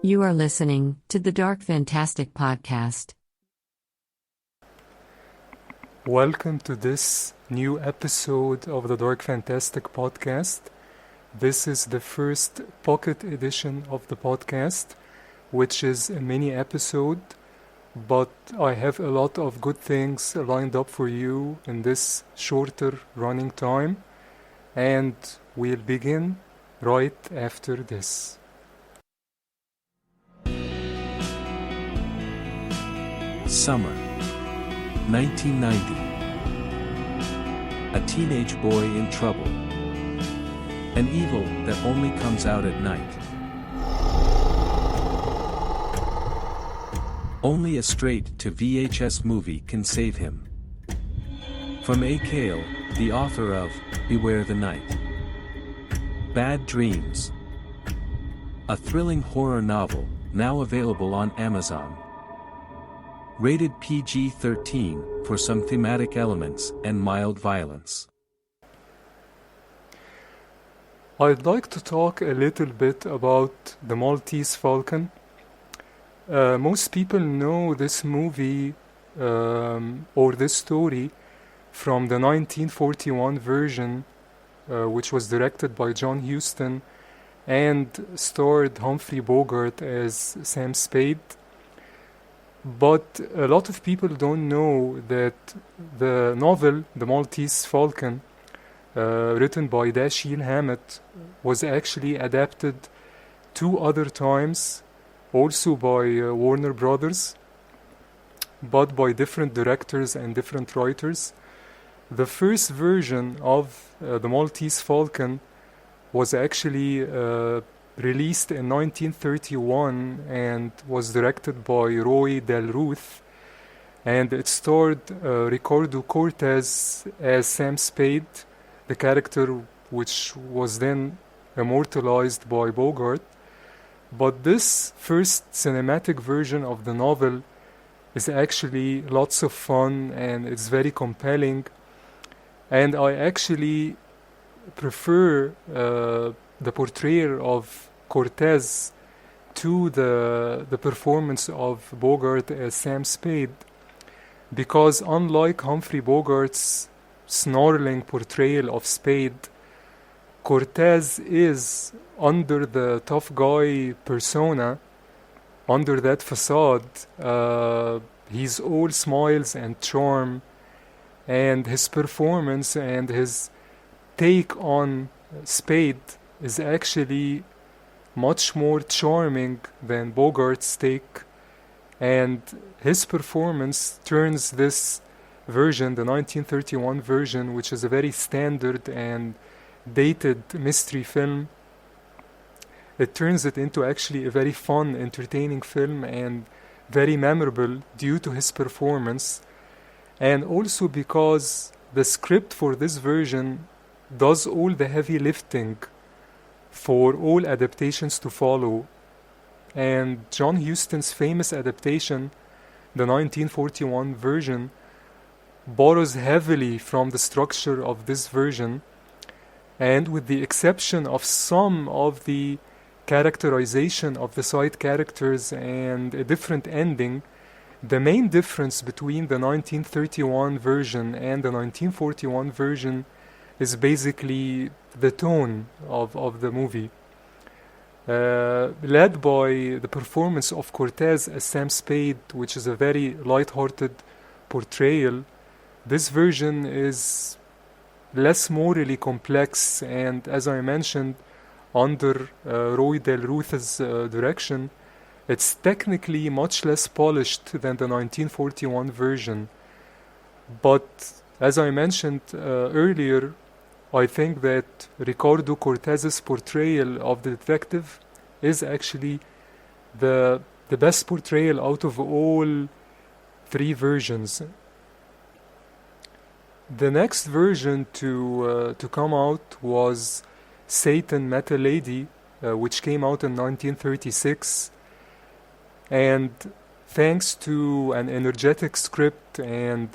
You are listening to the Dark Fantastic Podcast. Welcome to this new episode of the Dark Fantastic Podcast. This is the first pocket edition of the podcast, which is a mini episode, but I have a lot of good things lined up for you in this shorter running time, and we'll begin right after this. Summer 1990. A teenage boy in trouble. An evil that only comes out at night. Only a straight-to VHS movie can save him. From A. Kale, the author of Beware the Night. Bad Dreams. A thrilling horror novel, now available on Amazon. Rated PG-13 for some thematic elements and mild violence. I'd like to talk a little bit about the Maltese Falcon. Most people know this movie or this story from the 1941 version, which was directed by John Huston and starred Humphrey Bogart as Sam Spade. But a lot of people don't know that the novel, The Maltese Falcon, written by Dashiell Hammett, was actually adapted 2 other times, also by Warner Brothers, but by different directors and different writers. The first version of The Maltese Falcon was actually released in 1931 and was directed by Roy Del Ruth, and it starred Ricardo Cortez as Sam Spade, the character which was then immortalized by Bogart. But this first cinematic version of the novel is actually lots of fun and it's very compelling, and I actually prefer the portrayal of Cortez to the performance of Bogart as Sam Spade, because unlike Humphrey Bogart's snarling portrayal of Spade, Cortez is, under the tough guy persona, under that facade, he's all smiles and charm, and his performance and his take on Spade is actually much more charming than Bogart's take, and his performance turns this version, the 1931 version, which is a very standard and dated mystery film, it turns it into actually a very fun, entertaining film and very memorable due to his performance, and also because the script for this version does all the heavy lifting for all adaptations to follow. And John Huston's famous adaptation, the 1941 version, borrows heavily from the structure of this version, and with the exception of some of the characterization of the side characters and a different ending, the main difference between the 1931 version and the 1941 version is basically the tone of the movie. Led by the performance of Cortez as Sam Spade, which is a very light-hearted portrayal, this version is less morally complex, and as I mentioned, under Roy Del Ruth's direction, it's technically much less polished than the 1941 version. But as I mentioned earlier, I think that Ricardo Cortez's portrayal of the detective is actually the best portrayal out of all 3 versions. The next version to come out was Satan Met a Lady, which came out in 1936, and thanks to an energetic script and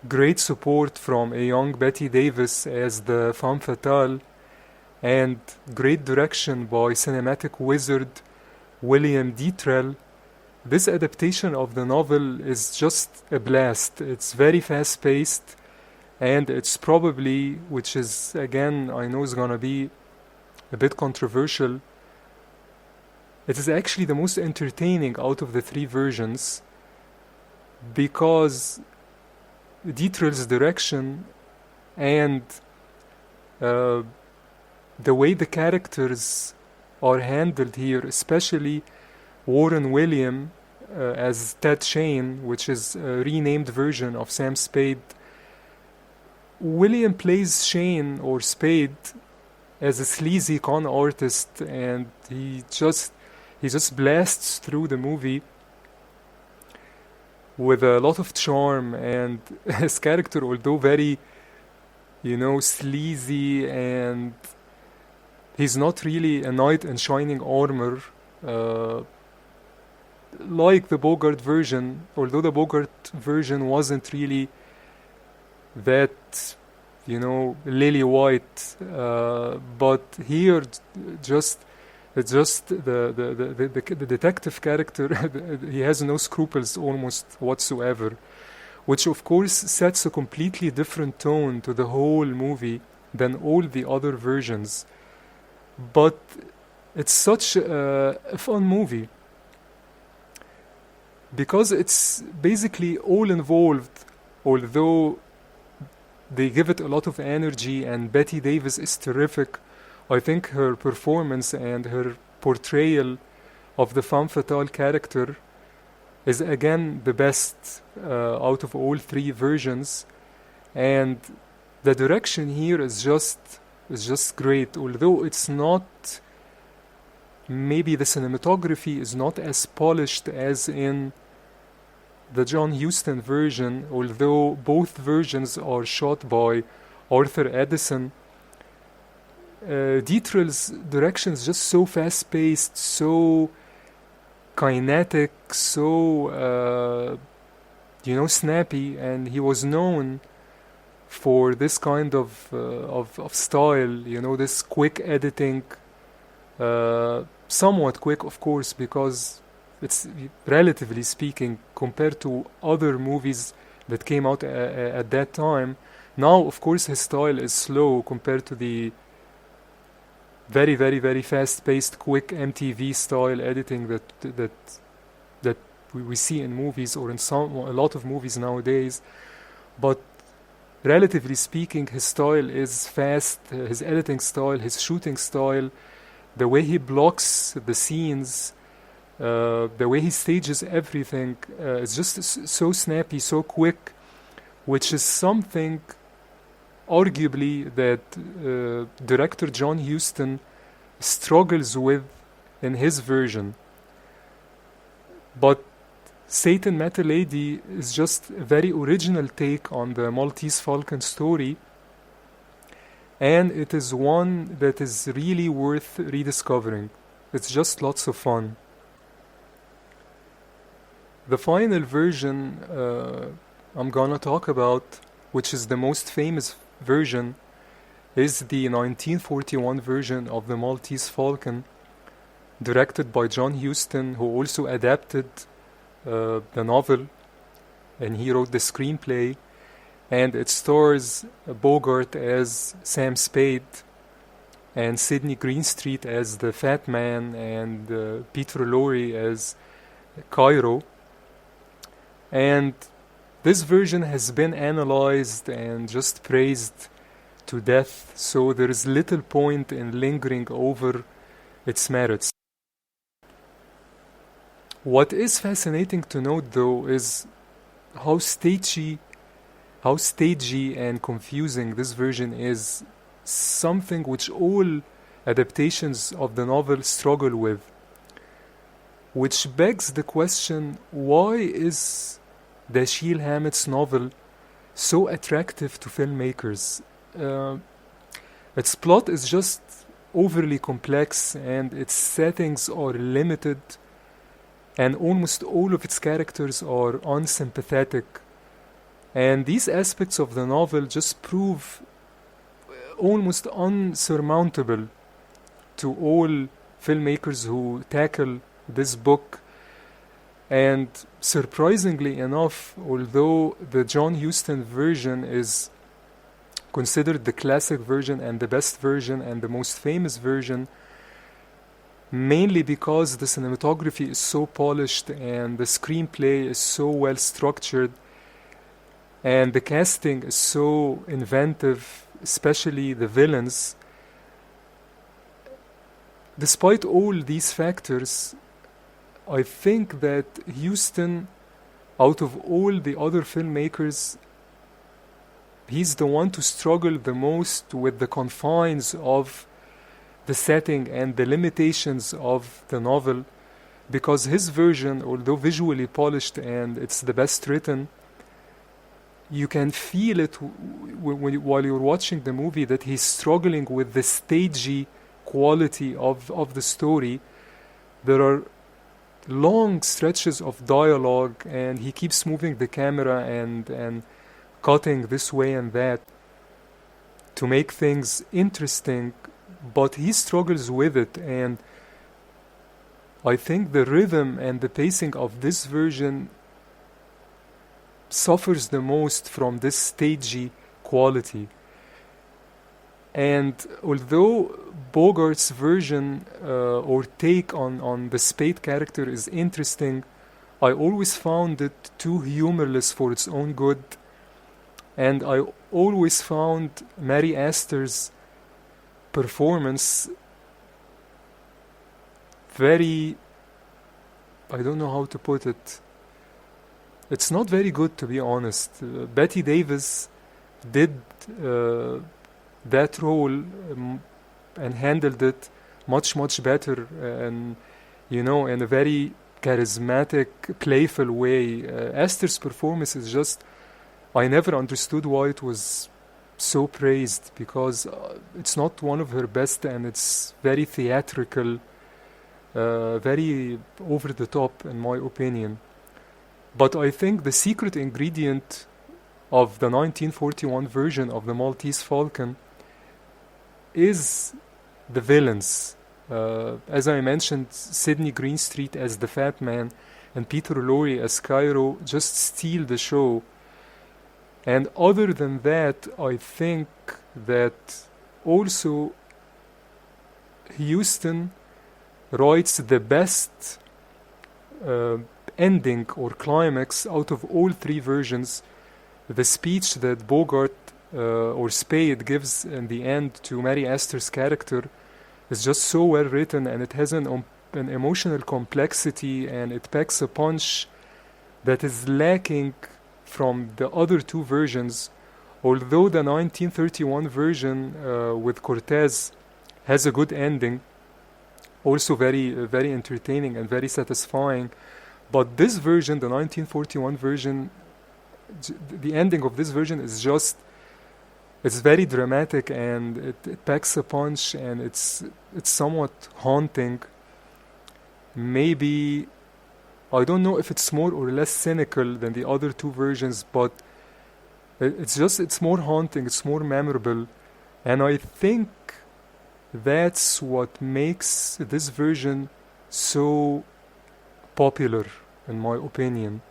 great support from a young Betty Davis as the femme fatale, and great direction by cinematic wizard William Dietrell, this adaptation of the novel is just a blast. It's very fast-paced, and it's probably, which is, again, I know is gonna be a bit controversial, it is actually the most entertaining out of the three versions, because Dietrell's direction and the way the characters are handled here, especially Warren William as Ted Shane, which is a renamed version of Sam Spade. William plays Shane or Spade as a sleazy con artist, and he just blasts through the movie with a lot of charm, and his character, although very, sleazy, and he's not really a knight in shining armor, like the Bogart version, although the Bogart version wasn't really that, lily white, but here it's just the detective character, he has no scruples almost whatsoever, which of course sets a completely different tone to the whole movie than all the other versions. But it's such a fun movie, because it's basically all involved, although they give it a lot of energy, and Bette Davis is terrific. I think her performance and her portrayal of the femme fatale character is again the best out of all three versions, and the direction here is just great. Although it's not, maybe the cinematography is not as polished as in the John Huston version, although both versions are shot by Arthur Edison. Dietrell's direction is just so fast-paced, so kinetic, so snappy, and he was known for this kind of style, this quick editing, somewhat quick, of course, because it's, relatively speaking, compared to other movies that came out at that time. Now, of course, his style is slow compared to the very, very, very fast-paced, quick MTV style editing that we see in movies, or in a lot of movies nowadays. But relatively speaking, his style is fast. His editing style, his shooting style, the way he blocks the scenes, the way he stages everything, is just so snappy, so quick, which is something arguably that director John Huston struggles with in his version. But Satan Met a Lady is just a very original take on the Maltese Falcon story, and it is one that is really worth rediscovering. It's just lots of fun. The final version I'm gonna talk about, which is the most famous version, is the 1941 version of the Maltese Falcon, directed by John Huston, who also adapted the novel, and he wrote the screenplay, and it stars Bogart as Sam Spade, and Sidney Greenstreet as the Fat Man, and Peter Lorre as Cairo. And this version has been analyzed and just praised to death, so there is little point in lingering over its merits. What is fascinating to note, though, is how stagey and confusing this version is, something which all adaptations of the novel struggle with, which begs the question, why is Dashiell Hammett's novel so attractive to filmmakers? Its plot is just overly complex, and its settings are limited, and almost all of its characters are unsympathetic. And these aspects of the novel just prove almost unsurmountable to all filmmakers who tackle this book. And surprisingly enough, although the John Huston version is considered the classic version and the best version and the most famous version, mainly because the cinematography is so polished and the screenplay is so well structured and the casting is so inventive, especially the villains. Despite all these factors, I think that Huston, out of all the other filmmakers, he's the one to struggle the most with the confines of the setting and the limitations of the novel, because his version, although visually polished and it's the best written, you can feel it while you're watching the movie that he's struggling with the stagey quality of the story. There are long stretches of dialogue and he keeps moving the camera and cutting this way and that to make things interesting, but he struggles with it. And I think the rhythm and the pacing of this version suffers the most from this stagey quality. And although Bogart's version or take on the Spade character is interesting, I always found it too humorless for its own good. And I always found Mary Astor's performance very, I don't know how to put it, it's not very good, to be honest. Bette Davis did that role and handled it much better, and in a very charismatic, playful way. Astor's performance is just, I never understood why it was so praised, because it's not one of her best and it's very theatrical, very over the top in my opinion. But I think the secret ingredient of the 1941 version of the Maltese Falcon is the villains. As I mentioned, Sidney Greenstreet as the Fat Man and Peter Lorre as Cairo just steal the show. And other than that, I think that also Huston writes the best ending or climax out of all three versions. The speech that Bogart or Spade gives in the end to Mary Astor's character is just so well written, and it has an emotional complexity, and it packs a punch that is lacking from the other two versions. Although the 1931 version with Cortez has a good ending, also very entertaining and very satisfying, but this version, the 1941 version, the ending of this version is just, it's very dramatic, and it packs a punch, and it's somewhat haunting. Maybe, I don't know if it's more or less cynical than the other two versions, but it's more haunting, it's more memorable, and I think that's what makes this version so popular, in my opinion.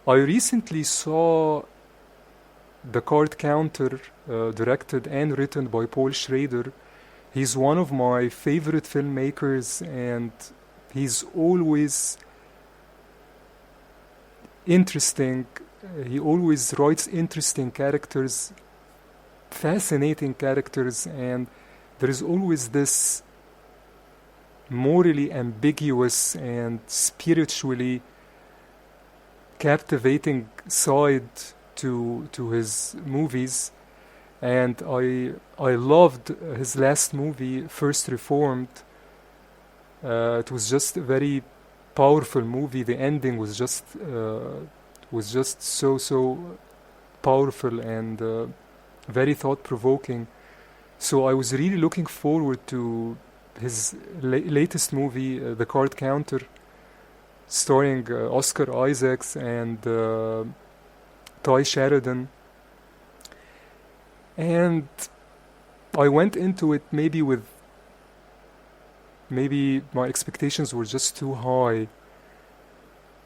I recently saw The Card Counter, directed and written by Paul Schrader. He's one of my favorite filmmakers, and he's always interesting. He always writes interesting characters, fascinating characters, and there is always this morally ambiguous and spiritually captivating side to his movies. And I loved his last movie, First Reformed. It was just a very powerful movie. The ending was just so powerful and very thought-provoking. So I was really looking forward to his latest movie, The Card Counter, starring Oscar Isaacs and Ty Sheridan. And I went into it maybe my expectations were just too high.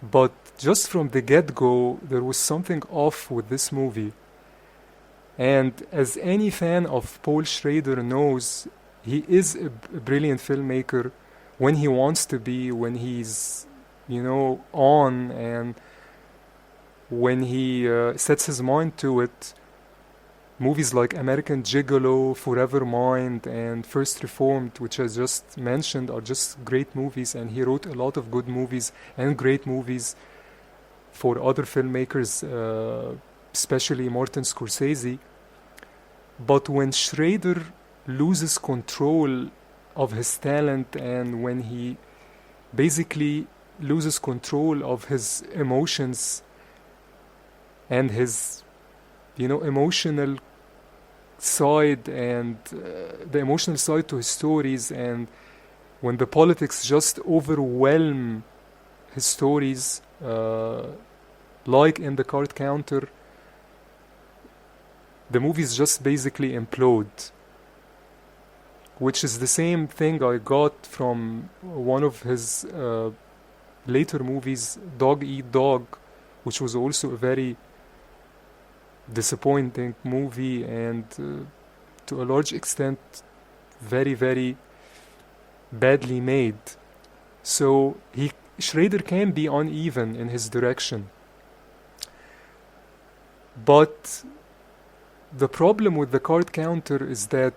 But just from the get-go, there was something off with this movie. And as any fan of Paul Schrader knows, he is a brilliant filmmaker when he wants to be, when he's, on, and when he sets his mind to it. Movies like American Gigolo, Forever Mind, and First Reformed, which I just mentioned, are just great movies, and he wrote a lot of good movies and great movies for other filmmakers, especially Martin Scorsese. But when Schrader loses control of his talent, and when he basically loses control of his emotions and his, emotional side, and the emotional side to his stories, and when the politics just overwhelm his stories, like in The Card Counter, the movies just basically implode, which is the same thing I got from one of his later movies, Dog Eat Dog, which was also a very disappointing movie, and to a large extent very, very badly made. So Schrader can be uneven in his direction. But the problem with The Card Counter is that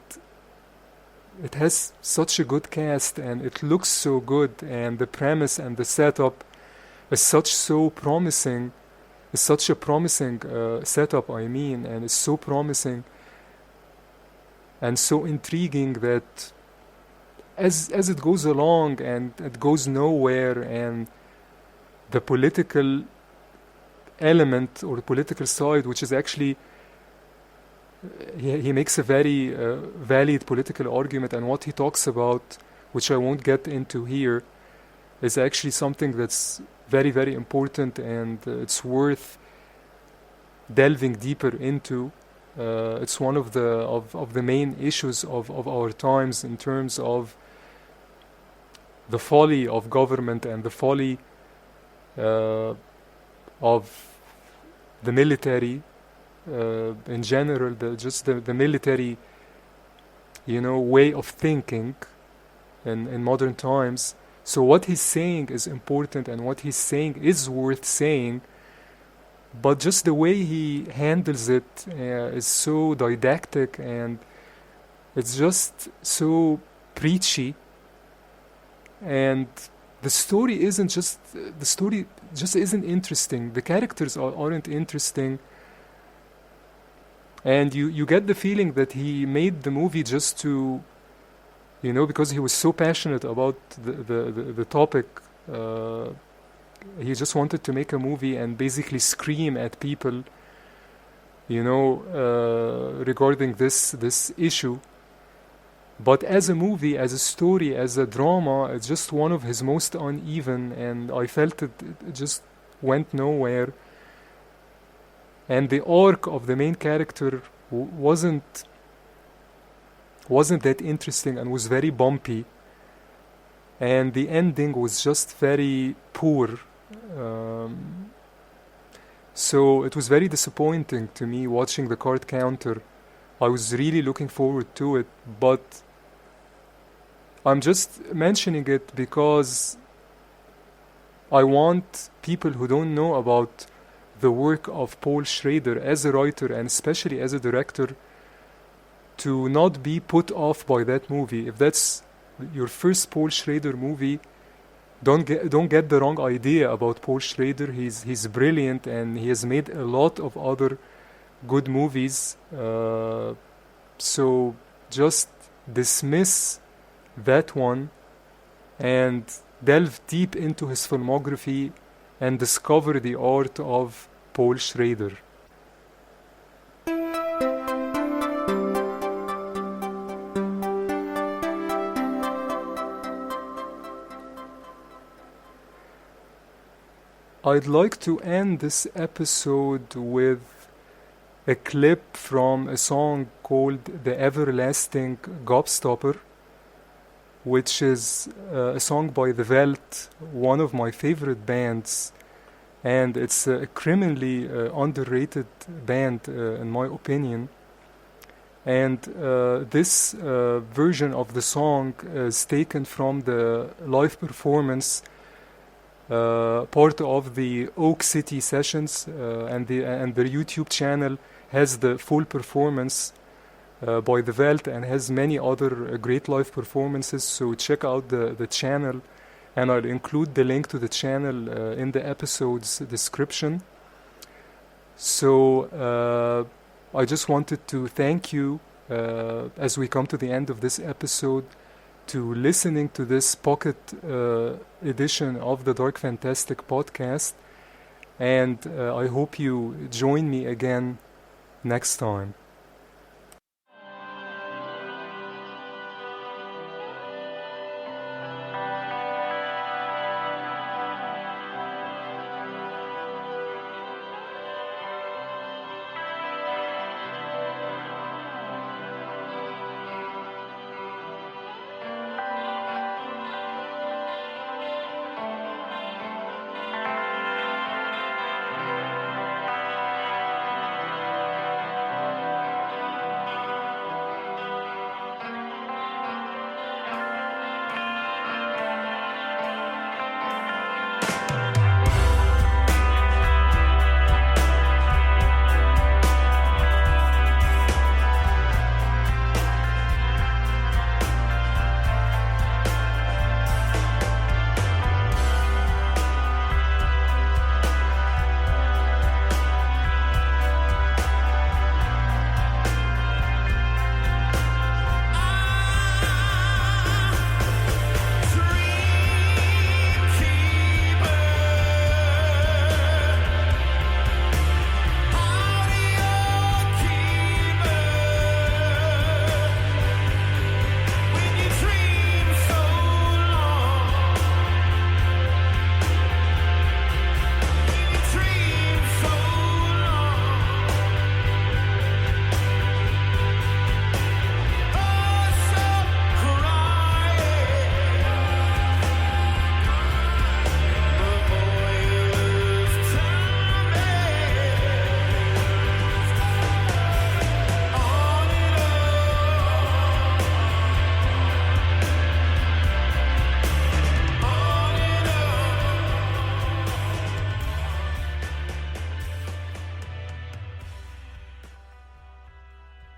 it has such a good cast, and it looks so good, and the premise and the setup is such a promising setup, and it's so promising and so intriguing that as it goes along and it goes nowhere, and the political element or the political side, which is actually he makes a very valid political argument, and what he talks about, which I won't get into here, is actually something that's very, very important, and it's worth delving deeper into. It's one of the main issues of our times, in terms of the folly of government and the folly of the military in general, the military, way of thinking in modern times. So what he's saying is important, and what he's saying is worth saying, but just the way he handles it is so didactic, and it's just so preachy, and the story just isn't interesting. The characters aren't interesting, and you get the feeling that he made the movie just to, because he was so passionate about the topic. He just wanted to make a movie and basically scream at people, regarding this issue. But as a movie, as a story, as a drama, it's just one of his most uneven, and I felt it just went nowhere. And the arc of the main character wasn't that interesting, and was very bumpy. And the ending was just very poor. So it was very disappointing to me watching The Card Counter. I was really looking forward to it, but I'm just mentioning it because I want people who don't know about the work of Paul Schrader as a writer, and especially as a director, to not be put off by that movie. If that's your first Paul Schrader movie, don't get the wrong idea about Paul Schrader. He's brilliant, and he has made a lot of other good movies. So just dismiss that one and delve deep into his filmography and discover the art of Paul Schrader. I'd like to end this episode with a clip from a song called The Everlasting Gobstopper, which is a song by the Veldt, one of my favorite bands, and it's a criminally underrated band in my opinion. And this version of the song is taken from the live performance part of the Oak City sessions, and their YouTube channel has the full performance by the Veldt and has many other great live performances. So check out the channel, and I'll include the link to the channel in the episode's description. So I just wanted to thank you as we come to the end of this episode to listening to this pocket edition of the Dark Fantastic podcast, and I hope you join me again next time.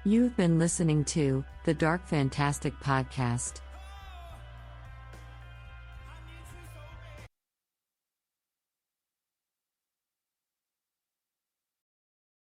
You've been listening to the Dark Fantastic Podcast.